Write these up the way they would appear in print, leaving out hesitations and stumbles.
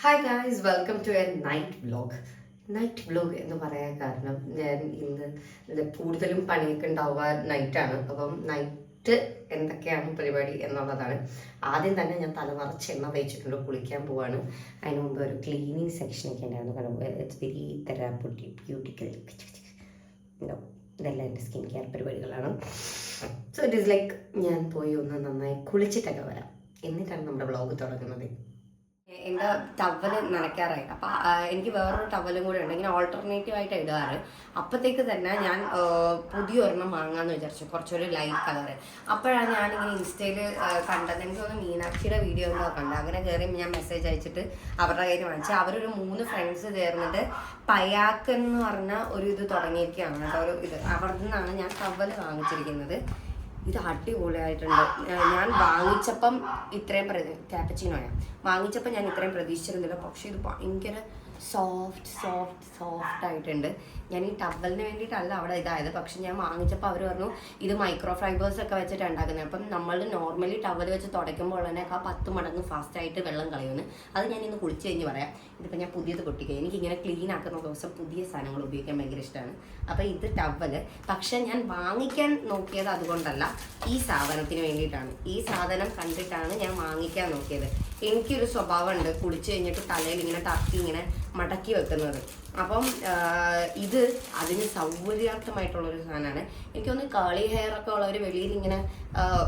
Hi guys, welcome to a night vlog. Night vlog എന്ന് പറയാൻ കാരണം ഞാൻ ഇന്ന് കൂടുതലും പണിയൊക്കെ ഉണ്ടാവുക നൈറ്റാണ്. അപ്പം നൈറ്റ് എന്തൊക്കെയാണ് പരിപാടി എന്നുള്ളതാണ്. ആദ്യം തന്നെ ഞാൻ തലമറച്ച് എണ്ണ തേച്ചിട്ടുണ്ട്, കുളിക്കാൻ പോവാണ്. അതിന് മുമ്പ് ഒരു ക്ലീനിങ് സെക്ഷനൊക്കെ ഉണ്ടായിരുന്നു. കാരണം ഇറ്റ്സ് വെരി തെറാപ്യൂട്ടിക് ബ്യൂട്ടിക്കൽ ഇതെല്ലാം എൻ്റെ സ്കിൻ കെയർ പരിപാടികളാണ്. സോ ഇറ്റ് ഈസ് ലൈക്ക് ഞാൻ പോയി ഒന്ന് നന്നായി കുളിച്ചിട്ടൊക്കെ വരാം, എന്നിട്ടാണ് നമ്മുടെ വ്ലോഗ് തുടങ്ങുന്നത്. എൻ്റെ ടവല് നനയ്ക്കാറായി. അപ്പം എനിക്ക് വേറൊരു ടവലും കൂടെ ഉണ്ട്, ഇങ്ങനെ ഓൾട്ടർനേറ്റീവ് ആയിട്ട് ഇടാറ്. അപ്പോഴത്തേക്ക് തന്നെ ഞാൻ പുതിയൊരെണ്ണം വാങ്ങാമെന്ന് വിചാരിച്ചു, കുറച്ചൊരു ലൈറ്റ് കളറ്. അപ്പോഴാണ് ഞാനിങ്ങനെ ഇൻസ്റ്റയിൽ കണ്ടത്. എനിക്ക് തോന്നുന്നു മീനാക്ഷിയുടെ വീഡിയോ എന്തോ കണ്ടത്. അങ്ങനെ കയറി ഞാൻ മെസ്സേജ് അയച്ചിട്ട് അവരുടെ കയ്യിൽ വാങ്ങിച്ചു. അവരൊരു 3 ഫ്രണ്ട്സ് ചേർന്നിട്ട് പയാക്ക് എന്ന് പറഞ്ഞ ഒരു ഇത് തുടങ്ങിയിരിക്കുകയാണ് കേട്ടോ. ഒരു ഇത് അവിടെ നിന്നാണ് ഞാൻ ടവല് വാങ്ങിച്ചിരിക്കുന്നത്. ഇത് അടിപൊളിയായിട്ടുണ്ട്. ഞാൻ വാങ്ങിച്ചപ്പം ഇത്രയും ക്യാപ്പച്ചിനോയാണ് വാങ്ങിച്ചപ്പോൾ ഞാൻ ഇത്രയും പ്രതീക്ഷിച്ചിരുന്നില്ല. പക്ഷേ ഇത് ഭയങ്കര സോഫ്റ്റ് ആയിട്ടുണ്ട്. ഞാൻ ഈ ടവലിന് വേണ്ടിയിട്ടല്ല അവിടെ ഇതായത്, പക്ഷെ ഞാൻ വാങ്ങിച്ചപ്പോൾ അവർ പറഞ്ഞു ഇത് മൈക്രോ ഫൈബേഴ്സ് ഒക്കെ വെച്ചിട്ട് ഉണ്ടാക്കുന്നത്. അപ്പം നമ്മൾ നോർമലി ടവൽ വെച്ച് തുടയ്ക്കുമ്പോൾ തന്നെ 10 മടങ്ങ് ഫാസ്റ്റായിട്ട് വെള്ളം കളയുമെന്ന്. അത് ഞാൻ ഇന്ന് കുളിച്ച് കഴിഞ്ഞ് പറയാം. ഇതിപ്പോൾ ഞാൻ പുതിയത് പൊട്ടിക്കുക, എനിക്കിങ്ങനെ ക്ലീൻ ആക്കുന്ന ദിവസം പുതിയ സാധനങ്ങൾ ഉപയോഗിക്കാൻ ഭയങ്കര ഇഷ്ടമാണ്. അപ്പോൾ ഇത് ടവല്. പക്ഷെ ഞാൻ വാങ്ങിക്കാൻ നോക്കിയത് അതുകൊണ്ടല്ല, ഈ സാധനത്തിന് വേണ്ടിയിട്ടാണ്. ഈ സാധനം കണ്ടിട്ടാണ് ഞാൻ വാങ്ങിക്കാൻ നോക്കിയത്. എനിക്കൊരു സ്വഭാവമുണ്ട്, കുളിച്ച് കഴിഞ്ഞിട്ട് തലയിൽ ഇങ്ങനെ ടർക്കി ഇങ്ങനെ മടക്കി വെക്കുന്നത്. അപ്പം ഇത് അതിന് സൗകര്യാർത്ഥമായിട്ടുള്ളൊരു സാധനമാണ്. എനിക്കൊന്ന് കളി ഹെയർ ഒക്കെ ഉള്ളവർ വെളിയിൽ ഇങ്ങനെ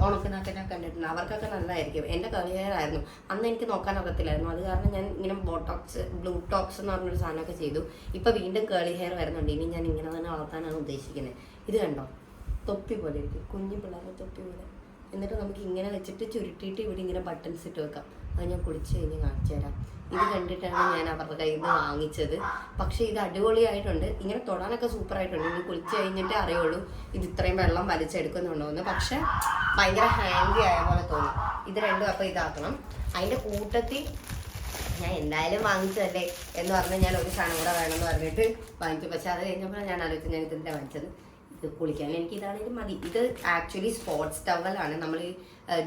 ഉണക്കിനൊക്കെ കണ്ടിട്ടുണ്ട്, അവർക്കൊക്കെ നല്ലതായിരിക്കും. എൻ്റെ കളി ഹെയർ ആയിരുന്നു, അന്ന് എനിക്ക് നോക്കാൻ അറിയത്തില്ലായിരുന്നു. അത് കാരണം ഞാൻ ഇങ്ങനെ ബ്ലൂടോക്സ് എന്ന് പറഞ്ഞൊരു സാധനമൊക്കെ ചെയ്തു. ഇപ്പം വീണ്ടും കളി ഹെയർ വരുന്നുണ്ട്. ഇനി ഞാൻ ഇങ്ങനെ തന്നെ വളർത്താനാണ് ഉദ്ദേശിക്കുന്നത്. ഇത് കണ്ടോ, തൊപ്പി പോലെ ഇരിക്കും, കുഞ്ഞു പിള്ളേരുടെ തൊപ്പി പോലെ. എന്നിട്ട് നമുക്ക് ഇങ്ങനെ വെച്ചിട്ട് ചുരുട്ടിയിട്ട് ഇവിടെ ഇങ്ങനെ ബട്ടൺസ് ഇട്ട് വെക്കാം. അത് ഞാൻ കുളിച്ച് കഴിഞ്ഞ് കാണിച്ചു തരാം. ഇത് കണ്ടിട്ടാണ് ഞാൻ അവരുടെ കയ്യിൽ നിന്ന് വാങ്ങിച്ചത്. പക്ഷേ ഇത് അടിപൊളിയായിട്ടുണ്ട്, ഇങ്ങനെ തൊടാനൊക്കെ സൂപ്പറായിട്ടുണ്ട്. ഇനി കുളിച്ച് കഴിഞ്ഞിട്ടേ അറിയുള്ളൂ ഇത് ഇത്രയും വെള്ളം വലിച്ചെടുക്കുന്നുണ്ടോ എന്ന്. പക്ഷെ ഭയങ്കര ഹാൻഡി ആയ പോലെ തോന്നി. ഇത് രണ്ടും അപ്പോൾ ഇതാക്കണം. അതിൻ്റെ കൂട്ടത്തിൽ ഞാൻ എന്തായാലും വാങ്ങിച്ചതല്ലേ എന്ന് പറഞ്ഞ് ഞാൻ ഒരു സാധനം കൂടെ വേണമെന്ന് പറഞ്ഞിട്ട് വാങ്ങിച്ചു. പക്ഷെ അത് കഴിഞ്ഞപ്പോൾ ഞാൻ ആലോചിച്ചു, ഞാൻ ഇതിൻ്റെ വാങ്ങിച്ചത് ഇത് കുളിക്കാൻ എനിക്ക് ഇതാണെങ്കിലും മതി. ഇത് ആക്ച്വലി സ്പോർട്സ് ടവലാണ്. നമ്മൾ ഈ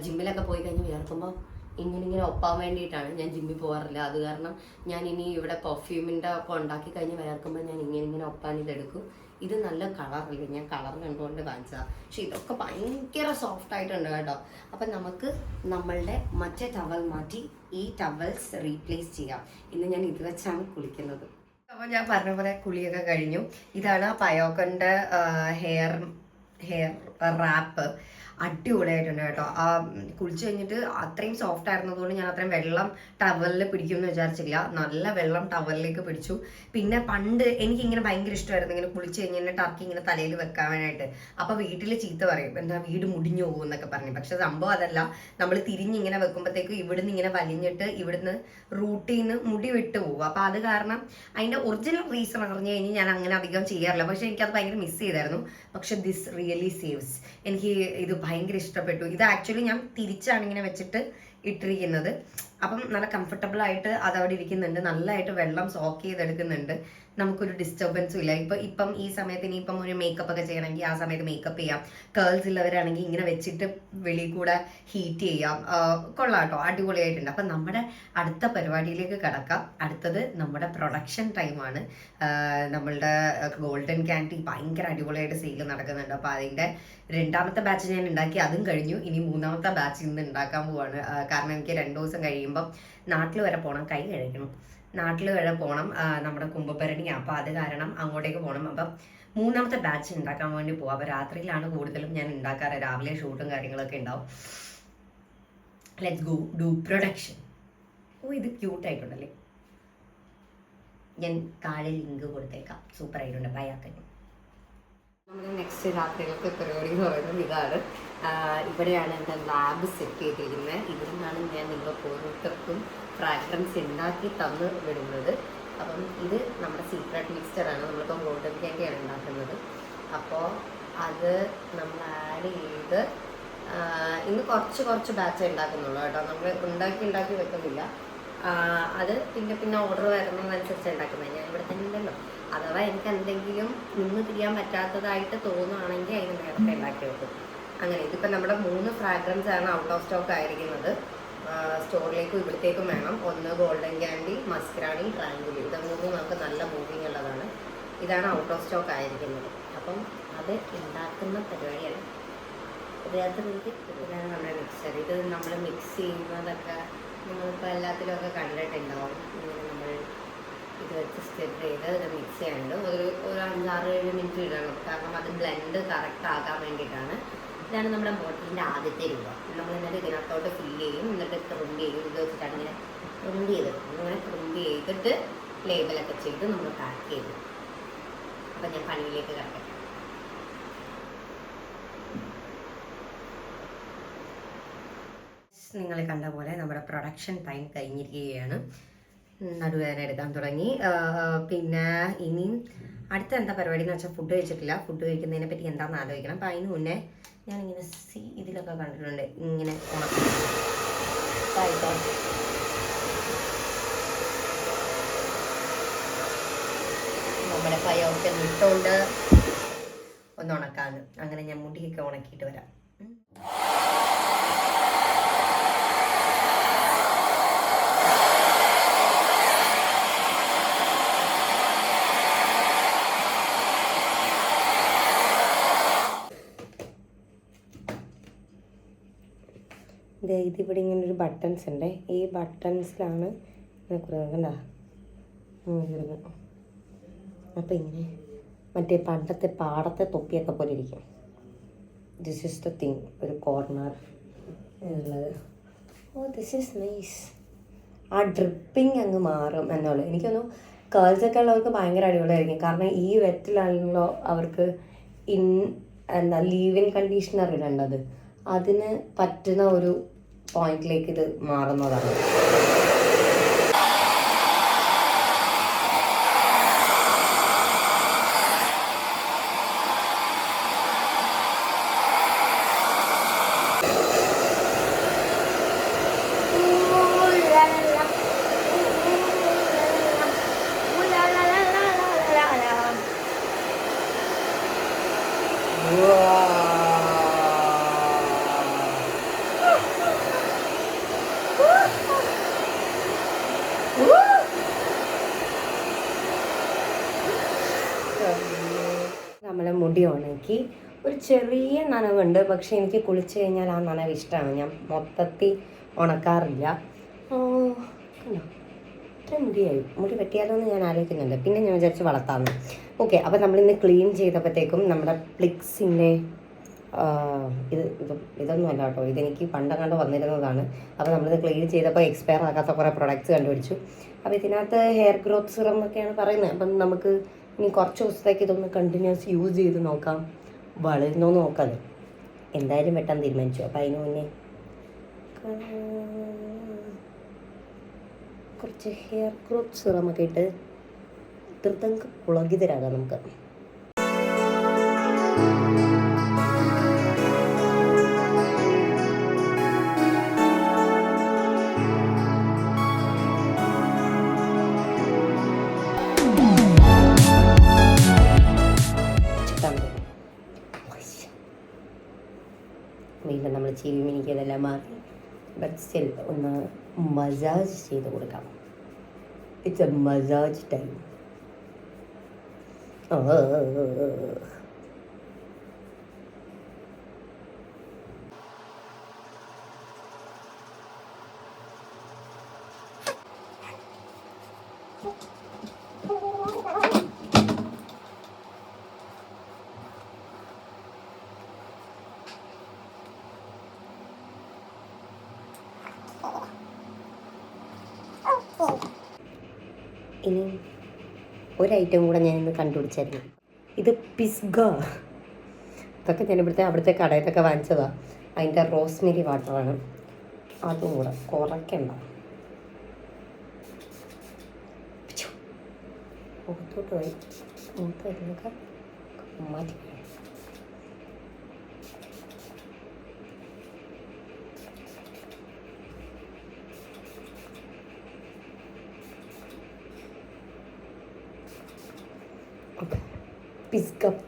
ജിമ്മിലൊക്കെ പോയി കഴിഞ്ഞ് വിയർക്കുമ്പോൾ ഇങ്ങനെ ഒപ്പാൻ വേണ്ടിയിട്ടാണ്. ഞാൻ ജിമ്മിൽ പോകാറില്ല, അത് കാരണം ഞാൻ ഇനി ഇവിടെ പെർഫ്യൂമിൻ്റെ ഒക്കെ ഉണ്ടാക്കി കഴിഞ്ഞ് വിയർക്കുമ്പോൾ ഞാൻ ഇങ്ങനെ ഒപ്പാൻ ഇതെടുക്കും. ഇത് നല്ല കളറില്ല, ഞാൻ കളർ കണ്ടുകൊണ്ട് കാണിച്ചതാണ്. പക്ഷെ ഇതൊക്കെ ഭയങ്കര സോഫ്റ്റ് ആയിട്ടുണ്ട് കേട്ടോ. അപ്പം നമുക്ക് നമ്മളുടെ മറ്റേ ടവൽ മാറ്റി ഈ ടവൽസ് റീപ്ലേസ് ചെയ്യാം. ഇന്ന് ഞാൻ ഇത് വെച്ചാണ് കുളിക്കുന്നത്. അപ്പോൾ ഞാൻ പറഞ്ഞ പോലെ കുളിയൊക്കെ കഴിഞ്ഞു. ഇതാണ് പയോക്കൻ്റെ ഹെയർ റാപ്പ്. അടിപൊളിയായിട്ടുണ്ട് കേട്ടോ. കുളിച്ച് കഴിഞ്ഞിട്ട് അത്രയും സോഫ്റ്റ് ആയിരുന്നതുകൊണ്ട് ഞാൻ അത്രയും വെള്ളം ടവലിൽ പിടിക്കുമെന്ന് വിചാരിച്ചില്ല. നല്ല വെള്ളം ടവലിലേക്ക് പിടിച്ചു. പിന്നെ പണ്ട് എനിക്കിങ്ങനെ ഭയങ്കര ഇഷ്ടമായിരുന്നു ഇങ്ങനെ കുളിച്ച് കഴിഞ്ഞാൽ ടർക്കി ഇങ്ങനെ തലയിൽ വെക്കാനായിട്ട്. അപ്പോൾ വീട്ടിൽ ചീത്ത പറയും, എന്താ വീട് മുടിഞ്ഞു പോകും എന്നൊക്കെ പറഞ്ഞു. പക്ഷെ സംഭവം അതല്ല, നമ്മൾ തിരിഞ്ഞിങ്ങനെ വെക്കുമ്പോഴത്തേക്കും ഇവിടുന്ന് ഇങ്ങനെ വലിഞ്ഞിട്ട് ഇവിടുന്ന് റൂട്ടിൽ നിന്ന് മുടി വിട്ടു പോകും. അപ്പോൾ അത് കാരണം അതിൻ്റെ ഒറിജിനൽ റീസൺ പറഞ്ഞു കഴിഞ്ഞാൽ ഞാൻ അങ്ങനെ അധികം ചെയ്യാറില്ല. പക്ഷെ എനിക്കത് ഭയങ്കര മിസ് ചെയ്തായിരുന്നു. പക്ഷെ ദിസ് റിയലി സേവ്സ്. എനിക്ക് ഇത് ഭയങ്കര ഇഷ്ടപ്പെട്ടു. ഇത് ആക്ച്വലി ഞാൻ തിരിച്ചാണ് ഇങ്ങനെ വെച്ചിട്ട് ഇട്ടിരിക്കുന്നത്. അപ്പം നല്ല കംഫർട്ടബിൾ ആയിട്ട് അതവിടെ ഇരിക്കുന്നുണ്ട്. നല്ലതായിട്ട് വെള്ളം സോക്ക് ചെയ്തെടുക്കുന്നുണ്ട്. നമുക്കൊരു ഡിസ്റ്റർബൻസും ഇല്ല. ഇപ്പം ഈ സമയത്ത് ഇനിയിപ്പം ഒരു മേക്കപ്പ് ഒക്കെ ചെയ്യണമെങ്കിൽ ആ സമയത്ത് മേക്കപ്പ് ചെയ്യാം. കേൾസ് ഉള്ളവരാണെങ്കിൽ ഇങ്ങനെ വെച്ചിട്ട് വെളിയിൽ കൂടെ ഹീറ്റ് ചെയ്യാം. കൊള്ളാം കേട്ടോ, അടിപൊളിയായിട്ടുണ്ട്. അപ്പം നമ്മുടെ അടുത്ത പരിപാടിയിലേക്ക് കടക്കാം. അടുത്തത് നമ്മുടെ പ്രൊഡക്ഷൻ ടൈമാണ്. നമ്മളുടെ ഗോൾഡൻ ക്യാൻഡി ഭയങ്കര അടിപൊളിയായിട്ട് സെയിൽ നടക്കുന്നുണ്ട്. അപ്പോൾ അതിൻ്റെ 2ാമത്തെ ബാച്ച് ഞാൻ ഉണ്ടാക്കി, അതും കഴിഞ്ഞു. ഇനി 3ാമത്തെ ബാച്ച് ഇന്ന് ഉണ്ടാക്കാൻ പോവാണ്. കാരണം എനിക്ക് 2 ദിവസം കഴിയുമ്പം നാട്ടിൽ വരെ പോകണം, കൈ കഴിക്കണം. നാട്ടിൽ വരെ പോകണം, നമ്മുടെ കുംഭഭരണിയാണ്. അപ്പോൾ അത് കാരണം അങ്ങോട്ടേക്ക് പോകണം. അപ്പം 3ാമത്തെ ബാച്ച് ഉണ്ടാക്കാൻ വേണ്ടി പോവാം. അപ്പോൾ രാത്രിയിലാണ് കൂടുതലും ഞാൻ ഉണ്ടാക്കാറ്, രാവിലെ ഷൂട്ടും കാര്യങ്ങളൊക്കെ ഉണ്ടാവും. Let's go do production. ഇത് ക്യൂട്ടായിട്ടുണ്ടല്ലേ. ഞാൻ താഴെ ലിങ്ക് കൊടുത്തേക്കാം. സൂപ്പർ ആയിട്ടുണ്ട്. ബൈ ആക്കുന്നു. നമ്മുടെ നെക്സ്റ്റ് രാത്രിയിലത്തെ പരിപാടി എന്ന് പറയുന്നത് ഇതാണ്. ഇവിടെയാണ് എൻ്റെ ലാബ് സെറ്റ് ചെയ്തിരിക്കുന്നത്. ഇവിടെ നിന്നാണ് ഞാൻ നിങ്ങൾക്ക് ഓരോരുത്തർക്കും ഫ്രാഗ്രൻസ് ഉണ്ടാക്കി തന്ന് വിടുന്നത്. അപ്പം ഇത് നമ്മുടെ സീക്രട്ട് മിക്സ്ചറാണ്. നമ്മളിപ്പോൾ ഗോൾഡൻ ക്യാൻഡിയാണ് ഉണ്ടാക്കുന്നത്. അപ്പോൾ അത് നമ്മൾ ആഡ് ചെയ്ത് ഇന്ന് കുറച്ച് ബാച്ച് ഉണ്ടാക്കുന്നുള്ളൂ കേട്ടോ. നമ്മൾ ഉണ്ടാക്കി വെക്കുന്നില്ല. അത് പിന്നെ ഓർഡർ വരുന്നതനുസരിച്ച് ഉണ്ടാക്കുന്നത്. ഞാൻ ഇവിടെ തന്നെ ഉണ്ടല്ലോ. അഥവാ എനിക്ക് എന്തെങ്കിലും നിന്ന് തിരിയാൻ പറ്റാത്തതായിട്ട് തോന്നുകയാണെങ്കിൽ അതിന് നേരത്തെ ഉണ്ടാക്കി വെക്കും. അങ്ങനെ ഇതിപ്പോൾ നമ്മുടെ 3 ഫ്രാഗ്രൻസ് ആണ് ഔട്ട് ഓഫ് സ്റ്റോക്ക് ആയിരിക്കുന്നത്. സ്റ്റോറിലേക്കും ഇവിടത്തേക്കും വേണം. ഒന്ന് ഗോൾഡൻ ക്യാൻഡി, മസ്ക്രാണി, ട്രാങ്കുലി. ഇത് മൂന്നും നമുക്ക് നല്ല മൂവിങ് ഉള്ളതാണ്. ഇതാണ് ഔട്ട് ഓഫ് സ്റ്റോക്ക് ആയിരിക്കുന്നത്. അപ്പം അത് ഉണ്ടാക്കുന്ന പരിപാടിയാണ്. ഇതിനകത്ത് എനിക്ക് ഇതാണ് നമ്മുടെ മിക്സർ. ഇത് നമ്മൾ മിക്സ് ചെയ്യുന്നതൊക്കെ നിങ്ങളിപ്പോൾ എല്ലാത്തിലുമൊക്കെ കണ്ടിട്ടുണ്ടാവും. ഇങ്ങനെ നമ്മൾ ഇത് വെച്ച് സ്റ്റെപ്പ് ചെയ്ത് ഇത് മിക്സ് ചെയ്യാനുണ്ട്. ഒരു 5-6-7 മിനിറ്റ് ഇടണം. കാരണം അത് ബ്ലെൻഡ് കറക്റ്റ് ആകാൻ വേണ്ടിയിട്ടാണ്. ഇതാണ് നമ്മുടെ ബോട്ടിലിൻ്റെ ആദ്യത്തെ രൂപ. നമ്മൾ എന്നിട്ട് ഇതിനകത്തോട്ട് ഫില്ല് ചെയ്യും, എന്നിട്ട് ക്രിമ്പ് ചെയ്യും. ഇത് വെച്ചിട്ടാണ് ഇങ്ങനെ ക്രിമ്പ് ചെയ്തെടുക്കും. ഇങ്ങനെ ക്രിമ്പ് ചെയ്തിട്ട് ലേബലൊക്കെ ചെയ്ത് നമ്മൾ പാക്ക് ചെയ്തു. അപ്പം ഞാൻ പണിയിലേക്ക് കിടക്കട്ടെ. നിങ്ങൾ കണ്ട പോലെ നമ്മുടെ പ്രൊഡക്ഷൻ ടൈം കഴിഞ്ഞിരിക്കുകയാണ്. നടുവേദന എടുക്കാൻ തുടങ്ങി. പിന്നെ ഇനിയും അടുത്ത എന്താ പരിപാടി എന്ന് വെച്ചാൽ ഫുഡ് കഴിച്ചിട്ടില്ല. ഫുഡ് കഴിക്കുന്നതിനെ പറ്റി എന്താണെന്ന് ആലോചിക്കണം. അപ്പം അതിന് മുന്നേ ഞാനിങ്ങനെ ഇതിലൊക്കെ കണ്ടിട്ടുണ്ട് ഇങ്ങനെ ഉണക്കം നമ്മുടെ പയൊക്കെ ഇട്ടുകൊണ്ട് ഒന്ന് ഉണക്കാന്ന്. അങ്ങനെ ഞാൻ മുടിയൊക്കെ ഉണക്കിയിട്ട് വരാം. ഇതിവിടെ ഇങ്ങനെ ഒരു ബട്ടൺസ് ഉണ്ട്. ഈ ബട്ടൺസിലാണ് കണ്ട അപ്പം ഇങ്ങനെ മറ്റേ പണ്ടത്തെ പാടത്തെ തൊപ്പിയൊക്കെ പോലെ ഇരിക്കും. This is the thing. ഒരു കോർണർ ഉള്ളത്. Oh this is nice. ആ ഡ്രിപ്പിങ് അങ്ങ് മാറും എന്നുള്ളൂ. എനിക്കൊന്നു കേൾസൊക്കെ ഉള്ളവർക്ക് ഭയങ്കര അടിപൊളിയായിരിക്കും. കാരണം ഈ വെറ്റിലാണല്ലോ അവർക്ക് എന്താ ലീവ് ഇൻ കണ്ടീഷണർ ഇടേണ്ടത്. അതിന് പറ്റുന്ന ഒരു പോയിന്റിലേക്ക് ഇത് മാറുന്നതാണ്. നമ്മളെ മുടി ഉണക്കി ഒരു ചെറിയ നനവുണ്ട്. പക്ഷെ എനിക്ക് കുളിച്ച് കഴിഞ്ഞാൽ ആ നനവ് ഇഷ്ടമാണ്. ഞാൻ മൊത്തത്തിൽ ഉണക്കാറില്ല. ഇത്ര മുടി പറ്റിയാലോ എന്ന് ഞാൻ ആലോചിക്കുന്നുണ്ട്. പിന്നെ ഞാൻ വിചാരിച്ച് വളർത്താമെന്ന്. ഓക്കെ, അപ്പോൾ നമ്മളിന്ന് ക്ലീൻ ചെയ്തപ്പോഴത്തേക്കും നമ്മുടെ പ്ലിക്സിൻ്റെ ഇതൊന്നും അല്ല കേട്ടോ. ഇതെനിക്ക് പണ്ടങ്ങാണ്ട് വന്നിരുന്നതാണ്. അപ്പോൾ നമ്മളിത് ക്ലീൻ ചെയ്തപ്പോൾ എക്സ്പയർ ആകാത്ത കുറേ പ്രൊഡക്ട്സ് കണ്ടുപിടിച്ചു. അപ്പോൾ ഇതിനകത്ത് ഹെയർ ഗ്രോത്ത് സിറം എന്നൊക്കെയാണ് പറയുന്നത്. അപ്പം നമുക്ക് ഇനി കുറച്ച് ദിവസത്തേക്ക് ഇതൊന്ന് കണ്ടിന്യൂസ് യൂസ് ചെയ്ത് നോക്കാം. വളരുന്നോ നോക്കാം. എന്തായാലും വെട്ടാൻ തീരുമാനിച്ചു. അപ്പോൾ അതിന് മുന്നേ കുറച്ച് ഹെയർ ഗ്രോത്ത് സിറമൊക്കെ ഇട്ട് ധൃതങ്ക പുളകിതരാകാം നമുക്ക്. വീണ്ടും നമ്മൾ ചിരി മിനിക്കതെല്ലാം മാറി. ബട്ട് സ്റ്റിൽ ഒന്ന് മസാജ് ചെയ്ത് കൊടുക്കാം. It's A massage time. ഇനി ഒരു ഐറ്റം കൂടെ ഞാനിന്ന് കണ്ടുപിടിച്ചായിരുന്നു. ഇത് പിസ്ഗ. ഇതൊക്കെ ഞാൻ അവിടുത്തെ കടയിലൊക്കെ വാങ്ങിച്ചതാണ്. അതിൻ്റെ റോസ്മെരി വാട്ടറാണ്. അതും കൂടെ കുറയ്ക്കണ്ട. മുഖത്തോട്ട് പോയി മുഖത്തൊക്കെ മാറ്റി.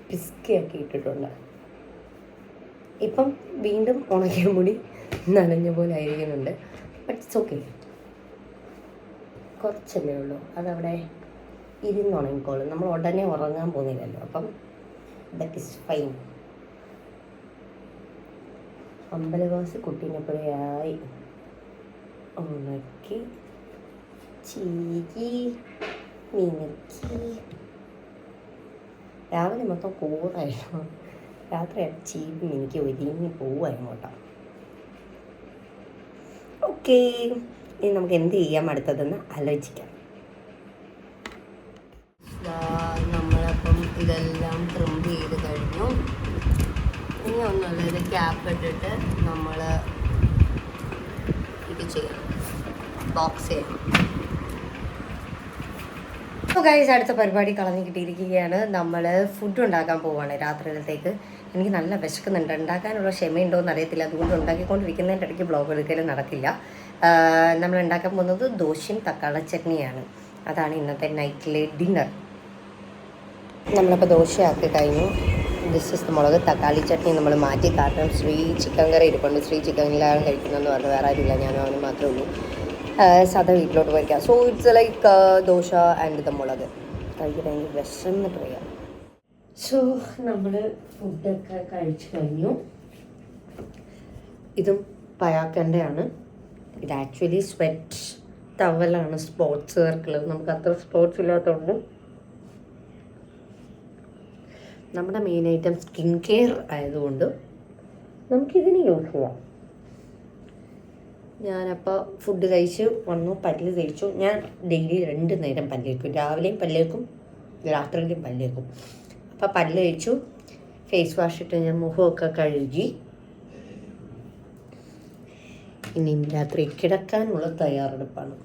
പിസ്കയാക്കി ഇട്ടിട്ടുണ്ട്. ഇപ്പം വീണ്ടും ഉണക്കിയ മുടി നനഞ്ഞ പോലെ ആയിരിക്കുന്നുണ്ട്. ബട്ട് ഇറ്റ്സ് ഓക്കെ, കുറച്ചല്ലേ ഉള്ളൂ, അതവിടെ ഇരുന്നുണങ്ങിക്കോളും. നമ്മൾ ഉടനെ ഉറങ്ങാൻ പോകുന്നില്ലല്ലോ, അപ്പം ദറ്റ് ഇസ് ഫൈൻ. അമ്പലവാസി കുട്ടീനെപ്പോഴായി ഉണക്കി ചീകി മിനുക്കി. രാവിലെ മൊത്തം കൂടായിരുന്നു, രാത്രി ചീകി മിനുക്കി ഒരുങ്ങി പോവായിരുന്നു കേട്ടോ. ഓക്കെ, ഇനി നമുക്ക് എന്ത് ചെയ്യാം അടുത്തതെന്ന് ആലോചിക്കാം. നമ്മളപ്പം ഇതെല്ലാം ട്രിം ചെയ്ത് കഴിഞ്ഞു. ഇനി ഒന്നുമില്ല, ഇത് ക്യാപ്പ് ഇട്ടിട്ട് നമ്മൾ ഇത് ചെയ്യണം, ബോക്സ് ചെയ്യണം. അപ്പോൾ ഗൈസ്, അടുത്ത പരിപാടി കളഞ്ഞു കിട്ടിയിരിക്കുകയാണ്. നമ്മൾ ഫുഡ് ഉണ്ടാക്കാൻ പോവുകയാണ് രാത്രിയിലത്തേക്ക്. എനിക്ക് നല്ല വിശക്കുന്നുണ്ട്, ഉണ്ടാക്കാനുള്ള ക്ഷമയുണ്ടോയെന്ന് അറിയത്തില്ല, അതുകൊണ്ട് ഉണ്ടാക്കിക്കൊണ്ടിരിക്കുന്നതിൻ്റെ ഇടയ്ക്ക് ബ്ലോഗ് എടുക്കലും നടക്കില്ല. നമ്മൾ ഉണ്ടാക്കാൻ പോകുന്നത് ദോശയും തക്കാളി ചട്നിയാണ്. അതാണ് ഇന്നത്തെ നൈറ്റിലെ ഡിന്നർ. നമ്മളിപ്പോൾ ദോശയാക്കി കഴിഞ്ഞു. ദിസ് ഇസ് മുളക് തക്കാളി ചട്നി നമ്മൾ മാറ്റി, കാരണം ശ്രീ ചിക്കൻ കറി ഇരിപ്പുണ്ട്. ശ്രീ ചിക്കനിലാണ് കഴിക്കുന്നതെന്ന് പറഞ്ഞു, വേറെ ആരുമില്ല, ഞാനും അവനും മാത്രമേ ഉള്ളൂ. സാധാ വീട്ടിലോട്ട് പോയിക്കാം. So it's like dosa and the mulaku. കഴിക്കാൻ എനിക്ക് വിശന്നിട്ട് വയ്യ. സോ നമ്മൾ ഫുഡൊക്കെ കഴിച്ച് കഴിഞ്ഞു. ഇതും പയാക്കൻ്റെയാണ്. ഇത് ആക്ച്വലി സ്വെറ്റ് ടവലാണ്, സ്പോർട്സ് സർക്കിൾ. നമുക്ക് അത്ര സ്പോർട്സ് ഇല്ലാത്തതുകൊണ്ട് നമ്മുടെ മെയിൻ ഐറ്റം സ്കിൻ കെയർ ആയതുകൊണ്ട് നമുക്കിതിന് യൂസ് ചെയ്യാം. ഞാനപ്പോൾ ഫുഡ് കഴിച്ച് വന്നു, പല്ല് തേച്ചു. ഞാൻ ഡെയിലി 2 നേരം പല്ലേക്കും, രാവിലെയും പല്ലേക്കും രാത്രിയിലും പല്ലേക്കും. അപ്പോൾ പല്ല് തേച്ചു, ഫേസ് വാഷ് ഇട്ട് ഞാൻ മുഖമൊക്കെ കഴുകി. ഇനി രാത്രി കിടക്കാനുള്ള തയ്യാറെടുപ്പാണ്.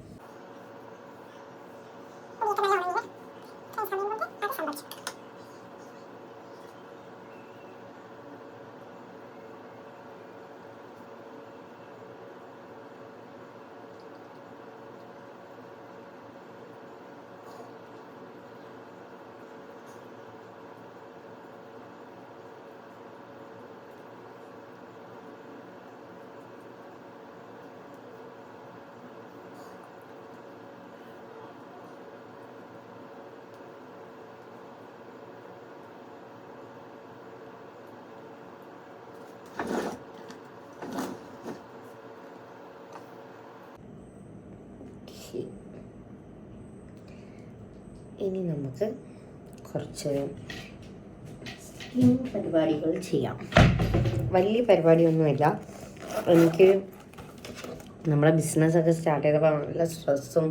ഇനി നമുക്ക് കുറച്ച് പരിപാടികൾ ചെയ്യാം. വലിയ പരിപാടിയൊന്നുമില്ല. എനിക്ക് നമ്മുടെ ബിസിനസ്സൊക്കെ സ്റ്റാർട്ട് ചെയ്തപ്പോൾ നല്ല സ്ട്രെസ്സും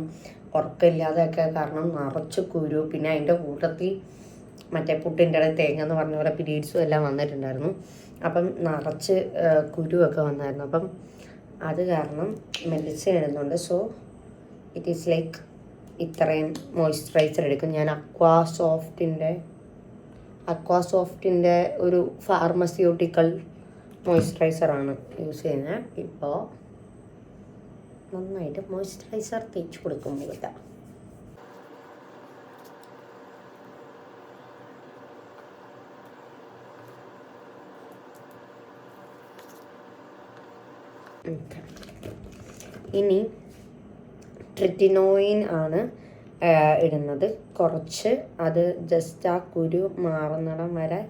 ഉറക്കമില്ലാതെയൊക്കെ കാരണം നിറച്ച് കുരു, പിന്നെ അതിൻ്റെ കൂട്ടത്തിൽ മറ്റേ പുട്ടിൻ്റെ ഇടയിൽ തേങ്ങ എന്ന് പറഞ്ഞ പോലെ പീരീഡ്സും എല്ലാം വന്നിട്ടുണ്ടായിരുന്നു. അപ്പം നിറച്ച് കുരുവൊക്കെ വന്നായിരുന്നു. അപ്പം അത് കാരണം മെഡിസിൻ ഇടുന്നുണ്ട്. സോ ഇറ്റ് ഈസ് ലൈക്ക് ഇത്രയും മോയ്സ്ചറൈസർ എടുക്കും. ഞാൻ അക്വാസോഫ്റ്റിൻ്റെ ഒരു ഫാർമസ്യൂട്ടിക്കൽ മോയ്സ്ചറൈസറാണ് യൂസ് ചെയ്യുന്നത്. ഇപ്പോൾ നന്നായിട്ട് മോയ്സ്ചറൈസർ തേച്ച് കൊടുക്കുമ്പോൾ ഇനി ട്രിറ്റിനോയിൻ ആണ് ഇടുന്നത് കുറച്ച്. അത് ജസ്റ്റ് ആ കുരു മാറുന്നിടം വരെ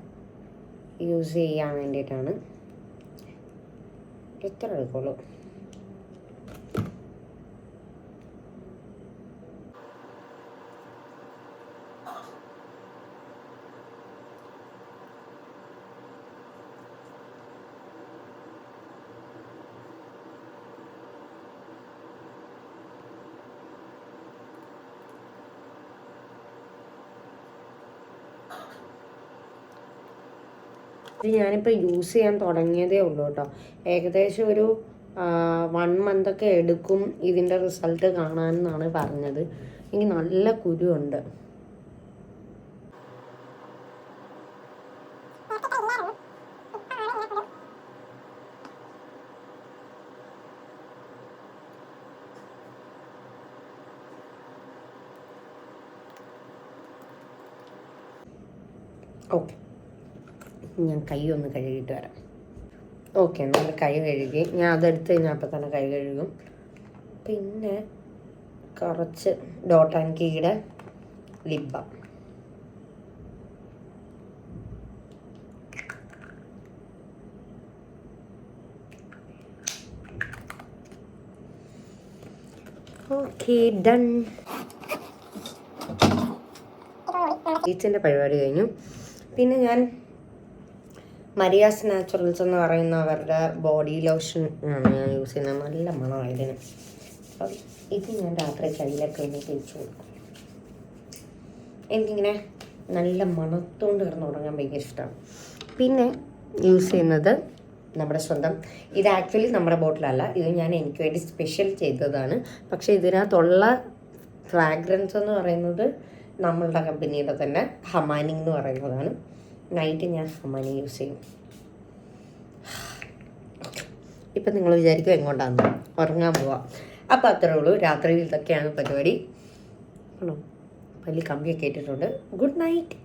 യൂസ് ചെയ്യാൻ വേണ്ടിയിട്ടാണ്. എത്ര എടുക്കുള്ളൂ. ഇത് ഞാനിപ്പോൾ യൂസ് ചെയ്യാൻ തുടങ്ങിയതേ ഉള്ളൂ കേട്ടോ. ഏകദേശം ഒരു 1 മന്തൊക്കെ എടുക്കും ഇതിൻ്റെ റിസൾട്ട് കാണാനെന്നാണ് പറഞ്ഞത്. എനിക്ക് നല്ല കുരുവുണ്ട്. ഓക്കെ, ഞാൻ കൈ ഒന്ന് കഴുകിയിട്ട് വരാം. ഓക്കെ, നമ്മൾ കൈ കഴുകി. ഞാൻ അതെടുത്ത് കഴിഞ്ഞാൽ അപ്പം തന്നെ കൈ കഴുകും. പിന്നെ കുറച്ച് ഡോട്ട് ആൻഡ് കീയുടെ ലിപ് ബാം. Okay, done. ബീച്ചിൻ്റെ പരിപാടി കഴിഞ്ഞു. പിന്നെ ഞാൻ മരിയാസ് നാച്ചുറൽസ് എന്ന് പറയുന്ന അവരുടെ ബോഡി ലോഷൻ ആണ് ഞാൻ യൂസ് ചെയ്യുന്നത്. നല്ല മണമാണ് ഇതിന്. അപ്പം ഇത് ഞാൻ രാത്രി കയ്യിലൊക്കെ ഒന്ന് തേച്ച് കൊടുക്കും. എനിക്കിങ്ങനെ നല്ല മണത്തോണ്ട് കിടന്ന് ഉറങ്ങാൻ ഭയങ്കര ഇഷ്ടമാണ്. പിന്നെ യൂസ് ചെയ്യുന്നത് നമ്മുടെ സ്വന്തം, ഇത് ആക്ച്വലി നമ്മുടെ ബോട്ടിലല്ല, ഇത് ഞാൻ എനിക്ക് വേണ്ടി സ്പെഷ്യൽ ചെയ്തതാണ്. പക്ഷേ ഇതിനകത്തുള്ള ഫ്രാഗ്രൻസ് എന്ന് പറയുന്നത് നമ്മളുടെ കമ്പനിയുടെ തന്നെ ഹമാനി എന്ന് പറയുന്നതാണ്. നൈറ്റ് ഞാൻ ഹമാനി യൂസ് ചെയ്യും. ഇപ്പം നിങ്ങൾ വിചാരിക്കും എങ്ങോട്ടാന്ന്, ഉറങ്ങാൻ പോവാം. അപ്പോൾ അത്രേ ഉള്ളൂ. രാത്രിയിൽ ഇതൊക്കെയാണ് പരിപാടി. ആണോ, വലിയ കമ്പിയൊക്കെ ഇട്ടിട്ടുണ്ട്. Good night.